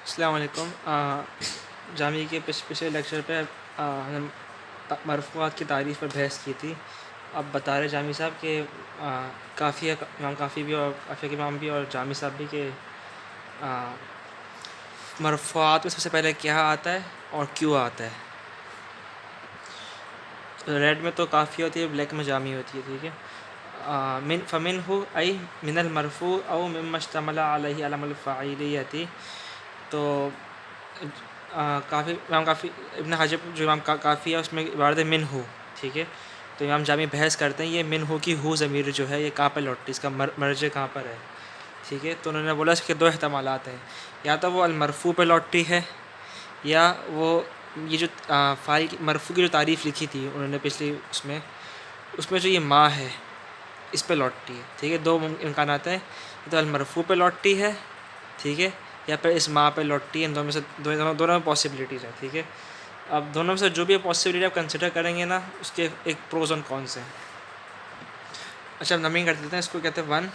السلام علیکم۔ جامعہ کے پچھلے لیکچر پہ ہم نے مرفوعات کی تعریف پر بحث کی تھی۔ اب بتا رہے جامی صاحب کہ کافیہ امام کافی بھی اور کافیہ کے امام بھی اور جامی صاحب بھی کہ مرفوعات میں سب سے پہلے کیا آتا ہے اور کیوں آتا ہے۔ ریڈ میں تو کافی ہوتی ہے، بلیک میں جامی ہوتی ہے، ٹھیک ہے۔ فمن ہو ای من المرفوع او مما اشتمل علیہ علم الفاعلیتی، تو کافی امام کافی ابن حجر جو امام کافی ہے اس میں عبارت من ہو، ٹھیک ہے۔ تو امام جامع بحث کرتے ہیں یہ من ہو کی ہو ضمیر جو ہے یہ کہاں پہ لوٹتی ہے، اس کا مرجع کہاں پر ہے، ٹھیک ہے۔ تو انہوں نے بولا اس کے دو احتمالات ہیں، یا تو وہ المرفوع پہ لوٹتی ہے، یا وہ یہ جو فاعل مرفوع کی جو تعریف لکھی تھی انہوں نے پچھلی اس میں جو یہ ما ہے اس پہ لوٹتی ہے، ٹھیک ہے۔ دو امکانات ہیں، تو المرفوع پہ لوٹتی ہے، ٹھیک ہے، یا پھر اس ما پہ لوٹتی ہے۔ ان دونوں میں سے دونوں میں پاسبلٹیز ہیں، ٹھیک ہے۔ اب دونوں میں سے جو بھی پاسبلٹی آپ کنسیڈر کریں گے نا اس کے ایک پروز اور کونس ہیں۔ اچھا اب نمبرنگ کر دیتے ہیں، اس کو کہتے ہیں 1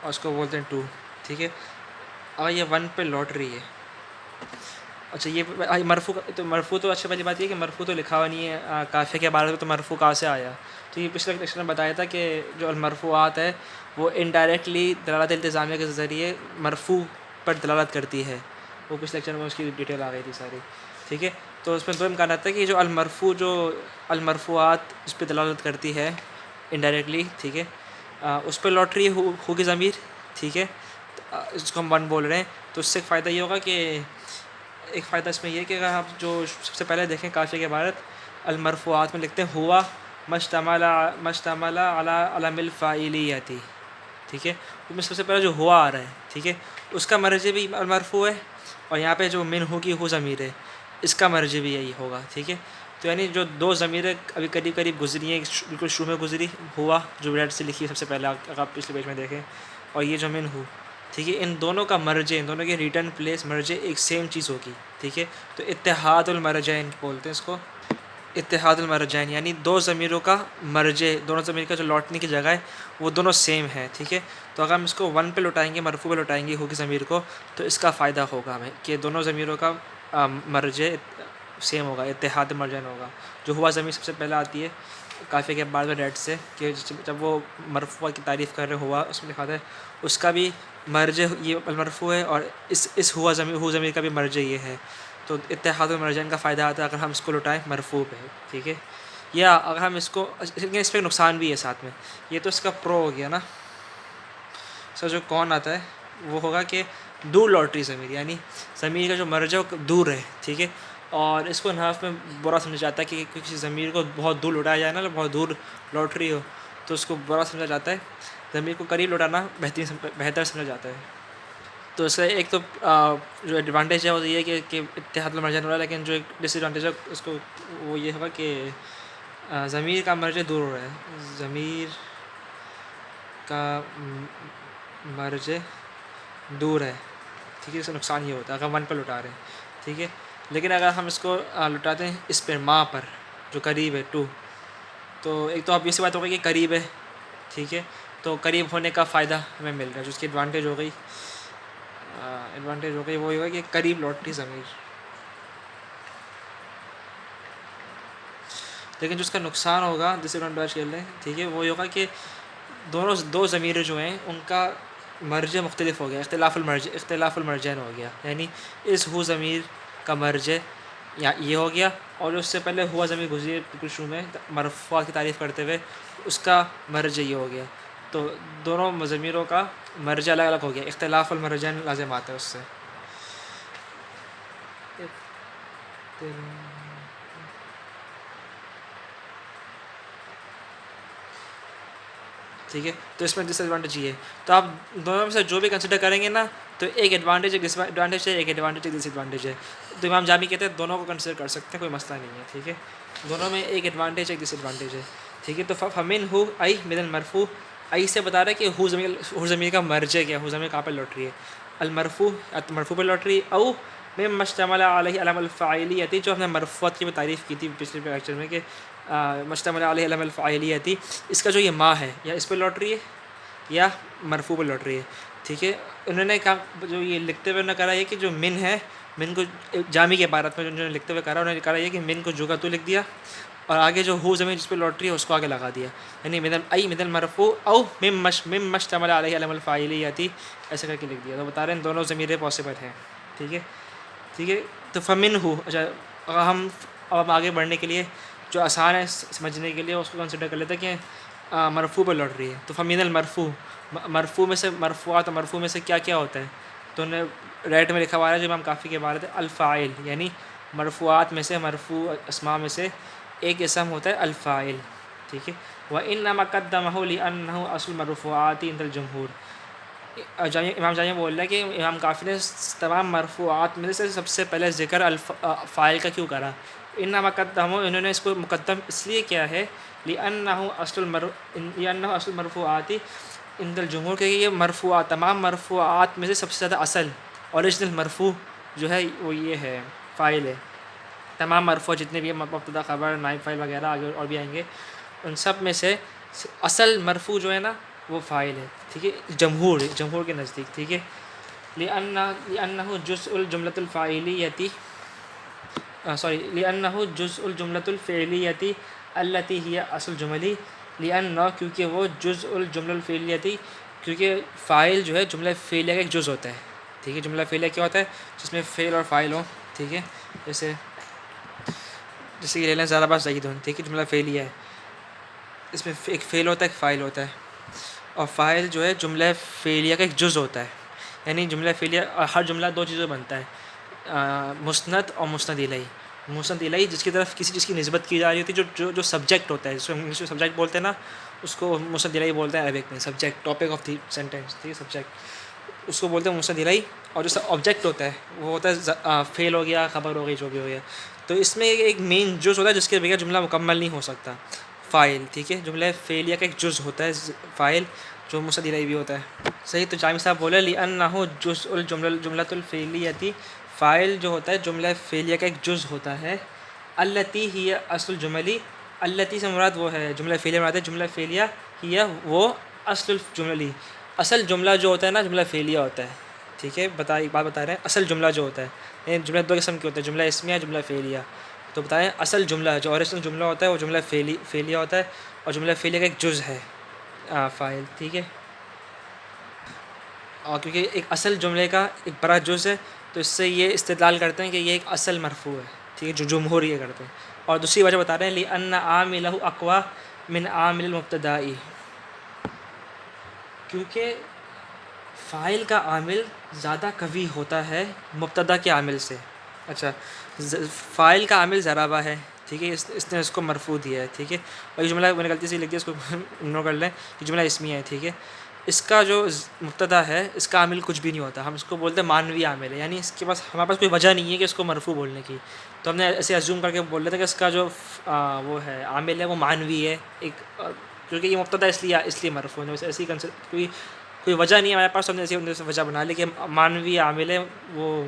اور اس کو بولتے ہیں 2، ٹھیک ہے۔ اگر یہ 1 پہ لوٹ رہی ہے، اچھا یہ مرفوع تو اچھا پہلی بات یہ کہ مرفوع تو لکھا ہوا نہیں ہے کافیہ کے بارے میں، تو مرفوع کہاں سے آیا؟ تو یہ پچھلے لیکچر میں بتایا تھا کہ جو المرفوعات ہے وہ انڈائریکٹلی دلالت التزامیہ کے ذریعے مرفوع پر دلالت کرتی ہے، وہ پچھلے لیکچر میں اس کی ڈیٹیل آ گئی تھی ساری، ٹھیک ہے۔ تو اس میں دو امکانات ہیں کہ جو المرفوعات اس پہ دلالت کرتی ہے انڈائریکٹلی، ٹھیک ہے، اس پہ لوٹ رہی ہے ہو کی ضمیر، ٹھیک ہے، اس کو ہم 1 بول رہے ہیں۔ تو اس سے ایک فائدہ یہ ہوگا کہ ایک فائدہ اس میں یہ کہ اگر آپ جو سب سے پہلے دیکھیں کافیہ کے عبارت المرفوعات میں لکھتے ہیں ہوا مشتمل علی علم الفاعلیتی، ٹھیک ہے، اس میں سب سے پہلے جو ہوا آ رہا ہے، ٹھیک ہے، اس کا مرجع بھی المرفوع ہے، اور یہاں پہ جو من ہو کی ہو ضمیر ہے اس کا مرجع بھی یہی ہوگا، ٹھیک ہے۔ تو یعنی جو دو ضمیریں ابھی قریب قریب گزری ہیں، بالکل شروع میں گزری ہوا جو ریڈ سے لکھی سب سے پہلے اگر آپ پچھلے پیج میں دیکھیں، اور یہ جو من ہو، ٹھیک ہے، ان دونوں کا مرجع، ان دونوں کے ریٹرن پلیس مرجع ایک سیم چیز ہوگی، ٹھیک ہے۔ تو اتحاد المرجعین بولتے ہیں اس کو، اتحاد المرجعین یعنی دو ضمیروں کا مرجع، دونوں ضمیر کا جو لوٹنے کی جگہ ہے وہ دونوں سیم ہے، ٹھیک ہے۔ تو اگر ہم اس کو 1 پہ لوٹائیں گے، مرفوع پہ لوٹائیں گے ہو کی ضمیر کو، تو اس کا فائدہ ہوگا ہمیں کہ دونوں ضمیروں کا مرجع سیم ہوگا، اتحاد المرجعین ہوگا۔ جو ہوا ضمیر سب سے پہلے آتی ہے کافیہ کے بعد میں ریڈ سے، کہ جب وہ مرفوع کی تعریف کر رہے ہوا اس میں لکھا تھا اس کا بھی مرجع یہ المرفوع ہے، اور اس ہو ضمیر کا بھی مرجع یہ ہے۔ تو اتحاد المرجعین کا فائدہ آتا ہے اگر ہم اس کو لوٹائیں مرفوع پہ، ٹھیک ہے۔ یا اگر ہم اس کو اس پہ نقصان بھی ہے ساتھ میں، یہ تو اس کا پرو ہو گیا نا۔ سر جو کون آتا ہے وہ ہوگا کہ دور لوٹ رہی ضمیر، یعنی ضمیر کا جو مرجع ہے دور ہے، ٹھیک ہے۔ اور اس کو نحو میں برا سمجھا جاتا ہے کہ کسی ضمیر کو بہت دور لوٹایا جائے نا، بہت دور لوٹ رہی ہو تو اس کو برا سمجھا جاتا ہے، ضمیر کو قریب لوٹانا بہتر سمجھا جاتا ہے۔ تو اس سے ایک تو جو ایڈوانٹیج ہے وہ یہ ہے کہ اتحاد المرجعین ہو رہا ہے، لیکن جو ایک ڈس ایڈوانٹیج ہے اس کو وہ یہ ہوگا کہ ضمیر کا مرجع دور ہو رہا ہے، ضمیر کا مرجع دور ہے، ٹھیک ہے، اس سے نقصان یہ ہوتا ہے اگر 1 پہ لوٹا رہے ہیں، ٹھیک ہے۔ لیکن اگر ہم اس کو لوٹاتے ہیں اس پہ ما پر جو قریب ہے 2، تو ایک تو اب یہ سی بات ہو گئی کہ قریب ہے، ٹھیک ہے، تو قریب ہونے کا فائدہ ہمیں مل رہا ہے، جو اس کی ایڈوانٹیج ہو گئی وہ یہ ہوگا کہ قریب لوٹتی ضمیر۔ لیکن جو اس کا نقصان ہوگا جسے ڈیش کر لیں، ٹھیک ہے، وہ یہ ہوگا کہ دو ضمیریں جو ہیں ان کا مرجع مختلف ہو گیا، اختلاف المرجعین ہو گیا، یعنی اس ہو ضمیر کا مرجع یا یہ ہو گیا، اور جو اس سے پہلے ہوا ضمیر گزری بالکل شروع میں مرفوعات کی تعریف کرتے ہوئے اس کا مرجع یہ ہو گیا، تو دونوں ضمیروں کا مرجع الگ الگ ہو گیا، اختلاف المرجعین لازم آتا ہے اس سے۔ ٹھیک ہے، تو اس میں ڈس ایڈوانٹیج یہ ہے، تو آپ دونوں میں سے جو بھی کنسیڈر کریں گے نا تو ایک ایڈوانٹیج ایک ڈس ایڈوانٹیج ہے، ایک ایڈوانٹیج ایک ڈس ایڈوانٹیج ہے، تو امام جامی کہتے ہیں دونوں کو کنسیڈر کر سکتے ہیں، کوئی مسئلہ نہیں ہے، ٹھیک ہے، دونوں میں ایک ایڈوانٹیج ایک ڈس ایڈوانٹیج ہے، ٹھیک ہے۔ تو فمن ہو ای من المرفوع، ای سے بتا رہا ہے کہ ہو ضمیر کا مرجع کیا، ہو ضمیر کہاں پہ لوٹ رہی ہے، المرفوع مرفوع پہ لوٹ رہی ہے، او مما اشتمل علیہ علم الفاعلیتی، جو ہم نے مرفوعات کی بھی تعریف کی تھی پچھلے لیکچر میں کہ مشتمل علیہ علم الفاعلیتی، اس کا جو یہ ما ہے یا اس پہ لوٹ رہی ہے یا مرفوع پہ لوٹ رہی ہے۔ ٹھیک ہے. انہوں نے کہا جو یہ لکھتے ہوئے انہوں نے کرا یہ کہ جو من ہے من کو جامی کے عبارت میں جو لکھتے ہوئے کرا انہوں نے کرا یہ کہ من کو جگہ تو لکھ دیا اور آگے جو ہو زمین جس پہ لوٹ رہی ہے اس کو آگے لگا دیا, یعنی من المرفوع او مم اشتمل علیہ علم الفاعلیتی ایسے کر کے لکھ دیا. تو بتا رہے ہیں دونوں ضمیریں پاسبل ہیں. ٹھیک ہے ٹھیک ہے. تو فمن ہو, اچھا اگر ہم اب آگے بڑھنے کے لیے جو آسان ہے سمجھنے کے لیے اس کو کنسیڈر کر لیتے ہیں کہ مرفوع پہ لوٹ رہی ہے. تو فمن المرفوع, مرفوع میں سے مرفوعات مرفوع میں سے کیا کیا ہوتا ہے, تو انہوں نے رائٹ میں لکھا ہوا ہے جو امام کافی کے عبارت ہے الفاعل, یعنی مرفوعات میں سے مرفوع اسماء میں سے ایک اسم ہوتا ہے الفاعل. ٹھیک ہے. وَإِنَّمَا قَدَّمَهُ لِأَنَّهُ أَصْلُ الْمَرْفُوعَاتِ عِنْدَ الْجُمْهُور. امام جامعہ بول رہا ہے کہ امام کافی نے تمام مرفوعات میں سے سب سے پہلے ذکر فاعل کا کیوں کرا. انما قدموا, انہوں نے اس کو مقدم اس لیے کیا ہے لأنه أصل المرفوعات عند الجمہور, کہ یہ مرفوعات تمام مرفوعات میں سے سب سے زیادہ اصل اوریجنل مرفوع جو ہے وہ یہ ہے فاعل ہے. تمام مرفوع جتنے بھی مبتدا خبر نائب فاعل وغیرہ آگے اور بھی آئیں گے ان سب میں سے اصل مرفوع جو ہے نا وہ فاعل ہے. ٹھیک ہے. جمہور کے نزدیک. ٹھیک ہے. لأنه جزء الجملة الفاعلیتی لأنه جزء الجملة الفعلیتی التي هي اصل جملی. لأنه کیونکہ وہ جزء الجملة الفعلیتی, کیونکہ فاعل جو ہے جملہ فعلیہ کا ایک جز ہوتا ہے. ٹھیک ہے. جملہ فعلیہ کیا ہوتا ہے جس میں فعل اور فاعل ہو. ٹھیک ہے. جیسے کہ لے لیں ضربہ زیدٌ. ٹھیک ہے. جملہ فعلیہ ہے, اس میں ایک فعل ہوتا ہے ایک فاعل ہوتا ہے, اور فاعل جو ہے جملہ فعلیہ کا ایک جز ہوتا ہے. یعنی جملہ فعلیہ ہر جملہ دو چیزوں بنتا ہے, مسند اور مسند الیہ. مسند الیہ جس کی طرف کسی چیز کی نسبت کی جا رہی ہوتی ہے, جو سبجیکٹ ہوتا ہے, جس کو انگلش میں سبجیکٹ بولتے ہیں نا, اس کو مسند الیہ بولتے ہیں عربک میں. Subject, topic of the sentence. ٹھیک ہے. سبجیکٹ اس کو بولتے ہیں مسند الیہ. اور جو آبجیکٹ ہوتا ہے وہ ہوتا ہے فعل ہو گیا, خبر ہو گئی, جو بھی ہو گیا. تو اس میں ایک مین جز ہوتا ہے جس کے بغیر جملہ مکمل نہیں ہو سکتا, فاعل. ٹھیک ہے. جملہ فعلیہ کا ایک جز ہوتا ہے فاعل, جو مسند الیہ بھی ہوتا ہے. صحیح. تو جامع صاحب بولے لأنه جزء الجملة الفعلیتی, فاعل جو ہوتا ہے جملہ فعلیہ کا ایک جز ہوتا ہے. التی ہی اصل الجملی, التی سے مراد وہ ہے جملہ فعلیہ مراد ہے جملہ فعلیہ ہی وہ اصل الجملی. اصل جملہ جو ہوتا ہے نا جملہ فعلیہ ہوتا ہے. ٹھیک ہے. بات بتا رہے ہیں اصل جملہ جو ہوتا ہے, یعنی جملہ دو قسم کے ہوتے ہیں, جملہ اسمیہ جملہ فعلیہ. تو بتائیں اصل جملہ جو اوریجنل جملہ ہوتا ہے وہ جملہ فعلیہ ہوتا ہے, اور جملہ فعلیہ کا ایک جز ہے فاعل. ٹھیک ہے. اور کیونکہ ایک اصل جملے کا ایک بڑا جز ہے تو اس سے یہ استدلال کرتے ہیں کہ یہ ایک اصل مرفوع ہے. ٹھیک ہے. جو جمہور یہ کرتے ہیں. اور دوسری وجہ بتا رہے ہیں لأن عاملہ اقوی من عامل المبتداء, کیونکہ فاعل کا عامل زیادہ قوی ہوتا ہے مبتدا کے عامل سے. اچھا, فاعل کا عامل ضربہ ہے. ٹھیک ہے. اس نے اس کو مرفوع دیا ہے. ٹھیک ہے. اور یہ جملہ میں نے غلطی سے لکھ دیا, اس کو اگنور کر لیں. یہ جملہ اسمیہ ہے. ٹھیک ہے. اس کا جو مبتدا ہے اس کا عامل کچھ بھی نہیں ہوتا, ہم اس کو بولتے ہیں مانوی عامل ہے, یعنی اس کے پاس ہمارے پاس کوئی وجہ نہیں ہے کہ اس کو مرفوع بولنے کی. تو ہم نے ایسے ازیوم کر کے بول رہے تھے کہ اس کا جو وہ ہے عامل ہے وہ مانوی ہے ایک, کیونکہ یہ مبتدا اس لیے مرفوع ہے. ایسی کوئی وجہ نہیں ہے ہمارے پاس, ہم نے ایسی وجہ بنا لی کہ مانوی عامل ہے وہ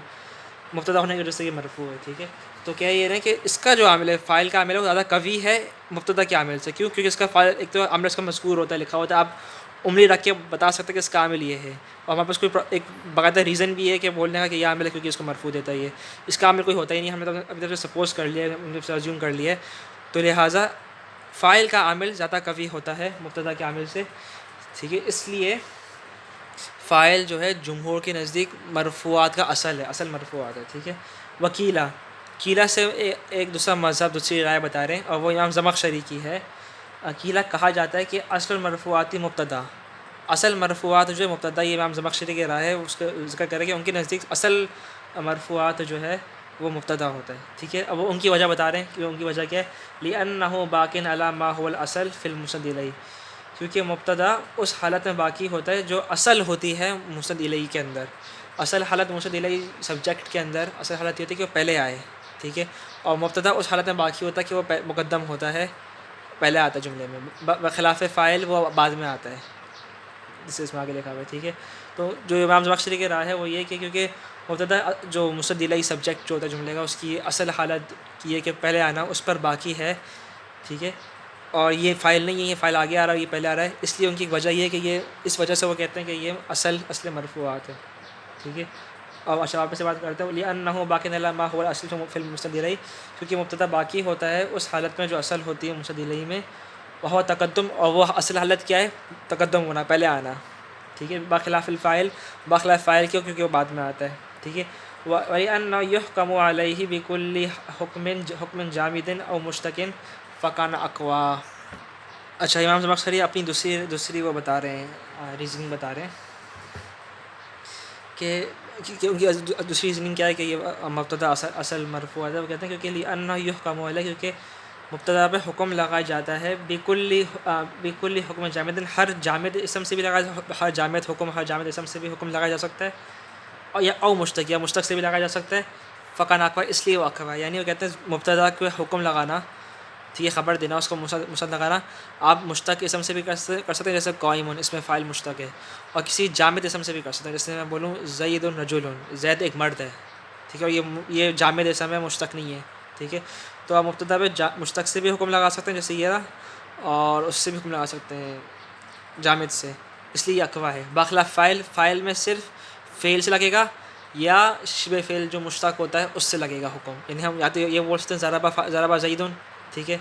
مبتدا ہونے کی وجہ سے یہ مرفوع ہے. ٹھیک ہے. تو کیا یہ رہے کہ اس کا جو عامل ہے فاعل کا عامل ہے وہ زیادہ قوی ہے مبتدا کے عامل سے. کیوں؟ کیونکہ اس کا فاعل ایک تو عامل اس کا مذکور ہوتا ہے, لکھا ہوتا ہے, آپ انگلی رکھ کے بتا سکتے ہیں کہ اس کا عامل یہ ہے, اور ہمارے پاس کوئی ایک باقاعدہ ریزن بھی ہے کہ بولنے کا کہ یہ عامل ہے کیونکہ اس کو مرفوع دیتا ہے. یہ اس کا عامل کوئی ہوتا ہی نہیں, ہم نے ابھی تک سپوز کر لیا, ہم نے ازیوم کر لیا ہے. تو لہٰذا فاعل کا عامل زیادہ قوی ہوتا ہے مبتدا کے عامل سے. ٹھیک ہے. اس لیے فاعل جو ہے جمہور کے نزدیک مرفوعات کا اصل مرفوعات ہے. ٹھیک ہے. وکیلا, کیلا سے ایک دوسرا مذہب دوسری رائے بتا رہے ہیں, اور وہ امام زمخشری کی ہے. کیلا کہا جاتا ہے کہ اصل المرفوعات مبتدا, اصل مرفوعات جو ہے مبتدا, یہ امام زمخشری کی رائے ہے, اس کا ذکر کرے کہ ان کے نزدیک اصل مرفوعات جو ہے وہ مبتدا ہوتا ہے. ٹھیک ہے. اب وہ ان کی وجہ بتا رہے ہیں کہ ان کی وجہ کیا ہے. لأنه باق علی ما هو الاصل فی المسند الیہ, کیونکہ مبتدا اس حالت میں باقی ہوتا ہے جو اصل ہوتی ہے مسند الیہ کے اندر. اصل حالت مسند الیہ سبجیکٹ کے اندر اصل حالت یہ ہوتی ہے کہ وہ پہلے آئے. ٹھیک ہے. اور مبتدا اس حالت میں باقی ہوتا ہے کہ وہ مقدم ہوتا ہے, پہلے آتا ہے جملے میں, بخلاف فاعل وہ بعد میں آتا ہے, جس سے اس میں آگے لکھا ہوا ہے. ٹھیک ہے. تو جو امام زمخشری کی رائے ہے وہ یہ کہ کیونکہ مبتدا جو مسند الیہ سبجیکٹ جو ہوتا ہے جملے کا, اس کی اصل حالت یہ کہ پہلے آنا اس پر باقی ہے. ٹھیک ہے. اور یہ فائل نہیں ہے، یہ فائل آگے آ رہا ہے، یہ پہلے آ رہا ہے، اس لیے ان کی وجہ یہ ہے کہ یہ اس وجہ سے وہ کہتے ہیں کہ یہ اصل مرفوعات ہے. ٹھیک ہے. اور اچھا واپس سے بات کرتے ہیں لِأَنَّهُ باقٍ عَلَىٰ مَا هُوَ الْأَصْلُ فِي الْمُسْنَدِ إِلَيْهِ، کیونکہ مبتدا باقی ہوتا ہے اس حالت میں جو اصل ہوتی ہے مسند الیہ میں، وہ تقدم، اور وہ اصل حالت کیا ہے؟ تقدم ہونا، پہلے آنا. ٹھیک ہے. بخلاف الفاعل، بخلاف فاعل کیوں؟ کیونکہ وہ بعد میں آتا ہے. ٹھیک ہے. وَلِأَنَّهُ يُحْكَمُ عَلَيْهِ بِكُلِّ حُكْمٍ جَامِدٍ أَوْ مُشْتَقٍ فَكَانَ أَقْوَىٰ. اچھا امام زمخشری اپنی دوسری وہ بتا رہے ہیں، ریزننگ بتا رہے ہیں کہ ان کی دوسری ریزننگ کیا ہے کہ یہ مبتدا اصل مرفوع ہے. وہ کہتے ہیں کیونکہ لِأَنَّهُ يُحْكَمُ عَلَيْهِ، کیونکہ مبتدا پہ حکم لگایا جاتا ہے بِكُلِّ حُكْمٍ جامد، ہر جامد اسم سے بھی لگایا، ہر جامد حکم، ہر جامد اسم سے بھی حکم لگایا جا سکتا ہے، اور یا او مشتق، یا مشتق سے بھی لگایا جا سکتا ہے. فقان اقوا، اس لیے وہ اقوا، یعنی وہ کہتے ہیں مبتدا کو حکم لگانا، ٹھیک ہے، خبر دینا، اس کو مسند لگانا آپ مشتق اسم سے بھی کر سکتے ہیں، جیسے قائمون، اس میں فاعل مشتق ہے، اور کسی جامد اسم سے بھی کر سکتے ہیں، جیسے میں بولوں زید رجل، زید ایک مرد ہے. ٹھیک ہے. اور یہ جامد اسم ہے، مشتق نہیں ہے. ٹھیک ہے. تو آپ مبتدا پہ مشتق سے بھی حکم لگا سکتے ہیں جیسے یہ، اور اس سے بھی حکم لگا سکتے ہیں جامد سے، اس لیے یہ اقوا ہے. بخلاف فاعل میں صرف فعل سے لگے گا، یا شبہ فعل جو مشتق ہوتا ہے اس سے لگے گا حکم. یعنی ہم یا تو یہ بول سکتے ہیں ضربہ زیدن، ٹھیک ہے،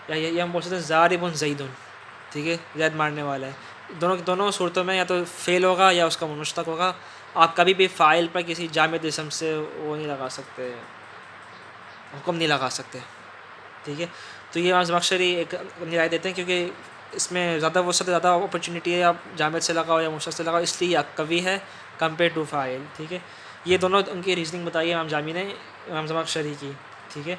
یا یہ ہم بول سکتے ہیں ضارب زیدن، ٹھیک ہے، زید مارنے والا ہے. دونوں صورتوں میں یا تو فعل ہوگا یا اس کا مشتق ہوگا. آپ کبھی بھی فاعل پر کسی جامد اسم سے وہ نہیں لگا سکتے، حکم نہیں لگا سکتے. ٹھیک ہے. تو یہ زمخشری ایک اپنی رائے دیتے ہیں، کیونکہ اس میں زیادہ وسعت، زیادہ اپرچونیٹی ہے، آپ جامد سے لگاؤ یا مشتق سے لگاؤ، اس لیے یہ قوی ہے کمپیئر ٹو فاعل. ٹھیک ہے. یہ دونوں ان کی ریزننگ بتائی ہے امام جامی نے امام زمخشری کی. ٹھیک ہے.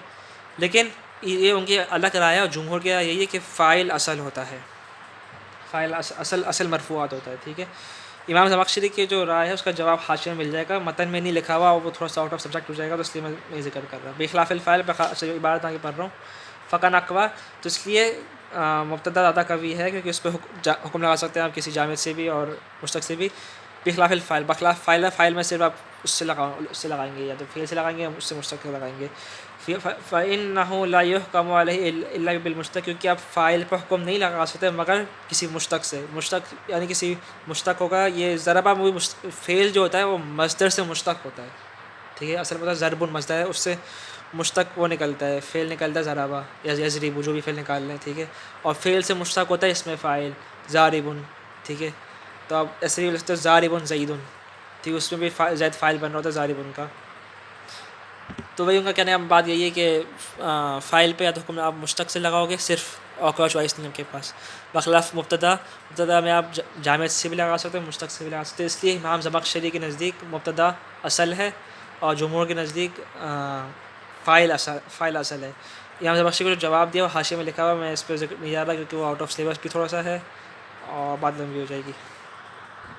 لیکن یہ ان کی الگ رائے ہے، اور جمہور کی رائے یہی ہے کہ فاعل اصل ہوتا ہے، فاعل اصل مرفوعات ہوتا ہے. ٹھیک ہے. امام زمخشری کی جو رائے ہے اس کا جواب حاشیہ میں مل جائے گا، متن میں نہیں لکھا ہوا، وہ تھوڑا سا آؤٹ آف سبجیکٹ ہو جائے گا، تو اس لیے میں ذکر کر رہا ہوں. بخلاف الفاعل عبارت آگے پڑھ رہا ہوں. فقان اقوا، تو اس لیے مبتدا زیادہ قوی ہے، کیونکہ اس پہ حکم لگا سکتے ہیں آپ کسی جامد سے بھی اور مشتق سے بھی. بخلاف الفاعل، بخلاف فاعل میں صرف آپ اس سے لگائیں گے، یا تو فعل سے لگائیں گے یا اس سے مشتق سے لگائیں گے. فَإِنَّهُ لَا يُحْكَمُ عَلَيْهِ إِلَّا بِالْمُشْتَقِ، کیونکہ آپ فاعل پر حکم نہیں لگا سکتے مگر کسی مشتق سے. مشتق یعنی کسی مشتق ہوگا. یہ ضربہ فعل جو ہوتا ہے وہ مصدر سے مشتق ہوتا ہے. ٹھیک ہے. اصل مطلب ضرب مصدر ہے، اس سے مشتق وہ نکلتا ہے، فعل نکلتا ہے ضربہ یا یضرب، جو بھی فعل نکال لیں. ٹھیک ہے. اور فعل سے مشتق ہوتا ہے اس میں فاعل ضارب. ٹھیک ہے. تو آپ ایسے ہی لکھتے ہیں ضارب زید. ٹھیک ہے. اس میں بھی زید فاعل بن رہا ہوتا ہے ضارب کا. تو وہی ان کا کہنے کا بات یہی ہے کہ فاعل پہ یا تو حکم آپ مشتق سے لگاؤ گے، صرف اوقا چوائس نہیں آپ کے پاس. بخلاف مبتدا میں آپ جامد سے بھی لگا سکتے ہیں، مشتق سے بھی لگا سکتے ہیں. اس لیے امام زمخشری کے نزدیک مبتدا اصل ہے، اور جمہور کے نزدیک فاعل اصل ہے. امام زمخشری کو جو جواب دیا وہ حاشیے میں لکھا ہوا، میں اس پہ ذکر نہیں جا رہا کیونکہ وہ آؤٹ آف سلیبس بھی تھوڑا سا ہے اور بات لمبی ہو جائے گی.